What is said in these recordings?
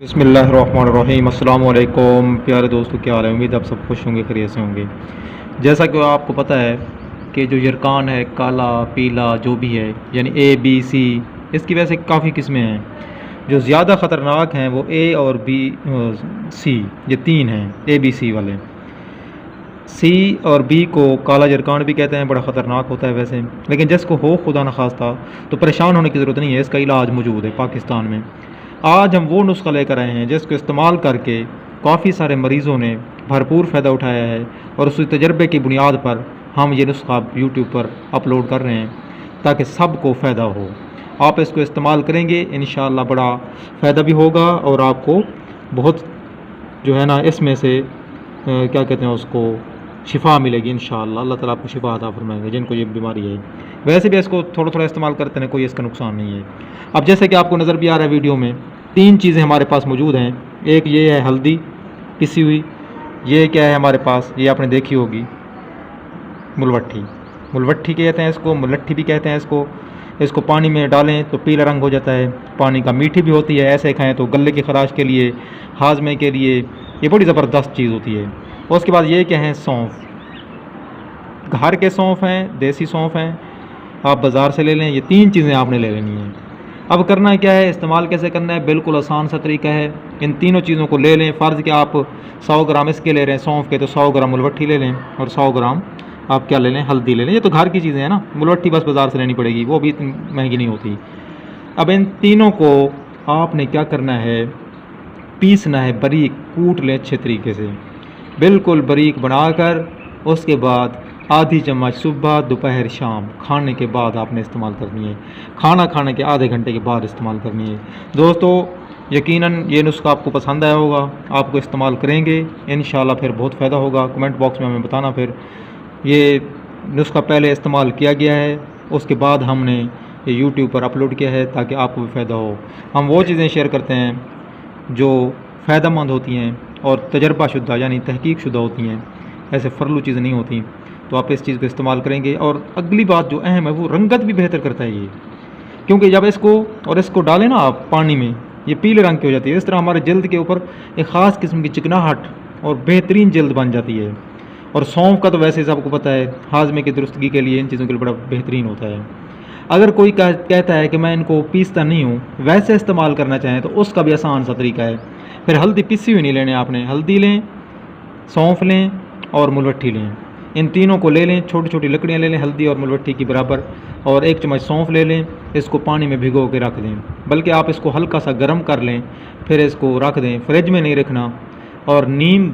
बिस्मिल्लाहिर्रहमानिर्रहीम। अस्सलाम वालेकुम प्यारे दोस्तों, क्या हाल है? उम्मीद आप सब खुश होंगे, खैरियत से होंगे। जैसा कि आपको पता है कि जो यरकान है, काला पीला जो भी है, यानी ए बी सी, इसकी वजह से काफ़ी किस्में हैं। जो ज़्यादा ख़तरनाक हैं वो ए और बी सी, ये तीन हैं ए बी सी वाले। सी और बी को काला यरकान भी कहते हैं, बड़ा ख़तरनाक होता है वैसे, लेकिन जिसको हो खुदा न खास्ता तो परेशान होने की ज़रूरत नहीं है, इसका इलाज मौजूद है पाकिस्तान में। आज हम वो नुस्खा लेकर आए हैं जिसको इस्तेमाल करके काफ़ी सारे मरीज़ों ने भरपूर फ़ायदा उठाया है, और उसी तजर्बे की बुनियाद पर हम ये नुस्खा यूट्यूब पर अपलोड कर रहे हैं ताकि सबको फ़ायदा हो। आप इसको इस्तेमाल करेंगे इंशाअल्लाह बड़ा फ़ायदा भी होगा, और आपको बहुत जो है ना इसमें से क्या कहते हैं उसको शिफा मिलेगी इंशाअल्लाह। अल्लाह ताला आपको शिफा अता फरमाएंगे जिनको ये बीमारी है। वैसे भी इसको थोड़ा थोड़ा इस्तेमाल करते हैं, कोई इसका नुकसान नहीं है। अब जैसे कि आपको नज़र भी आ रहा है वीडियो में, तीन चीज़ें हमारे पास मौजूद हैं। एक ये है हल्दी पिसी हुई, ये क्या है हमारे पास, ये आपने देखी होगी मुलवट्ठी। मुलवट्ठी कहते हैं इसको, मुलट्ठी भी कहते हैं इसको। इसको पानी में डालें तो पीला रंग हो जाता है, पानी का मीठी भी होती है, ऐसे खाएं तो गले की खराश के लिए, हाजमे के लिए ये बड़ी ज़बरदस्त चीज़ होती है। और उसके बाद ये क्या है, सौंफ। घर के सौंफ हैं, देसी सौंफ हैं, आप बाज़ार से ले लें। ये तीन चीज़ें आपने ले लेनी हैं। अब करना क्या है, इस्तेमाल कैसे करना है, बिल्कुल आसान सा तरीका है। इन तीनों चीज़ों को ले लें। फ़र्ज़ कि आप 100 ग्राम इसके ले रहे हैं सौंफ के, तो 100 ग्राम मुलवट्ठी ले लें, और 100 ग्राम आप क्या ले लें, हल्दी ले लें। ये तो घर की चीज़ें हैं ना, मुलवट्ठी बस बाज़ार से लेनी पड़ेगी, वो भी इतनी महंगी नहीं होती। अब इन तीनों को आपने क्या करना है, पीसना है, बारीक कूट लें अच्छे तरीके से, बिल्कुल बारीक बनाकर। उसके बाद आधी चम्मच सुबह दोपहर शाम खाने के बाद आपने इस्तेमाल करनी है, खाना खाने के आधे घंटे के बाद इस्तेमाल करनी है। दोस्तों यकीनन ये नुस्खा आपको पसंद आया होगा, आपको इस्तेमाल करेंगे इंशाल्लाह फिर बहुत फ़ायदा होगा। कमेंट बॉक्स में हमें बताना फिर ये नुस्खा पहले इस्तेमाल किया गया है, उसके बाद हमने ये यूट्यूब पर अपलोड किया है ताकि आपको भी फ़ायदा हो। हम वो चीज़ें शेयर करते हैं जो फ़ायदेमंद होती हैं और तजर्बा शुदा यानी तहकीक शुदा होती हैं, ऐसे फरलू चीज़ें नहीं होती। तो आप इस चीज़ को इस्तेमाल करेंगे। और अगली बात जो अहम है, वो रंगत भी बेहतर करता है ये, क्योंकि जब इसको डालें ना आप पानी में, ये पीले रंग की हो जाती है। इस तरह हमारे जल्द के ऊपर एक ख़ास किस्म की चिकनाहट और बेहतरीन जल्द बन जाती है। और सौंफ का तो वैसे ही सबको पता है, हाजमे की दुरुस्तगी के लिए इन चीज़ों के लिए बड़ा बेहतरीन होता है। अगर कोई कहता है कि मैं इनको पीसता नहीं हूँ, वैसे इस्तेमाल करना चाहें तो उसका भी आसान सा तरीका है। फिर हल्दी पिसी हुई नहीं लेने आपने, हल्दी लें, सौंफ लें और मुलवट्ठी लें। इन तीनों को ले लें, छोटी छोटी लकड़ियाँ ले लें हल्दी और मुलवट्ठी की बराबर, और 1 चम्मच सौंफ ले लें। इसको पानी में भिगो के रख दें, बल्कि आप इसको हल्का सा गर्म कर लें, फिर इसको रख दें। फ्रिज में नहीं रखना, और नीम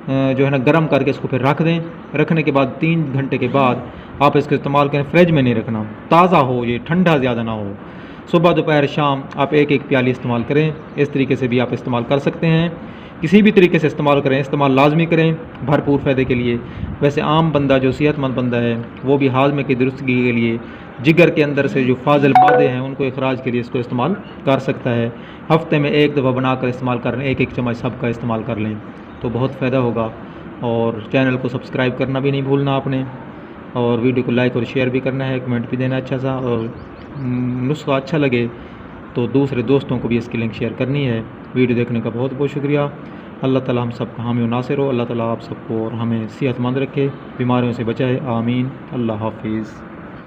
जो है ना गर्म करके इसको फिर रख दें। रखने के बाद 3 घंटे के बाद आप इसका इस्तेमाल करें। फ्रिज में नहीं रखना, ताज़ा हो, ये ठंडा ज़्यादा ना हो। सुबह दोपहर शाम आप एक एक प्याली इस्तेमाल करें। इस तरीके से भी आप इस्तेमाल कर सकते हैं, किसी भी तरीके से इस्तेमाल करें, इस्तेमाल लाजमी करें भरपूर फ़ायदे के लिए। वैसे आम बंदा जो सेहतमंद बंदा है, वो भी हाजमे की दुरुस्तगी के लिए, जिगर के अंदर से जो फाजिल मादे हैं उनको इखराज के लिए इसको इस्तेमाल कर सकता है। हफ्ते में 1 दफ़ा बनाकर इस्तेमाल कर लें, 1 चम्मच सब का इस्तेमाल कर लें तो बहुत फ़ायदा होगा। और चैनल को सब्सक्राइब करना भी नहीं भूलना आपने, और वीडियो को लाइक और शेयर भी करना है, कमेंट भी देना अच्छा सा। और नुस्खा अच्छा लगे तो दूसरे दोस्तों को भी इसकी लिंक शेयर करनी है। वीडियो देखने का बहुत बहुत शुक्रिया। अल्लाह ताला हम सबका हामी और नासिर हो। अल्लाह ताला आप सबको और हमें सेहतमंद रखे, बीमारियों से बचाए। आमीन। अल्लाह हाफिज़।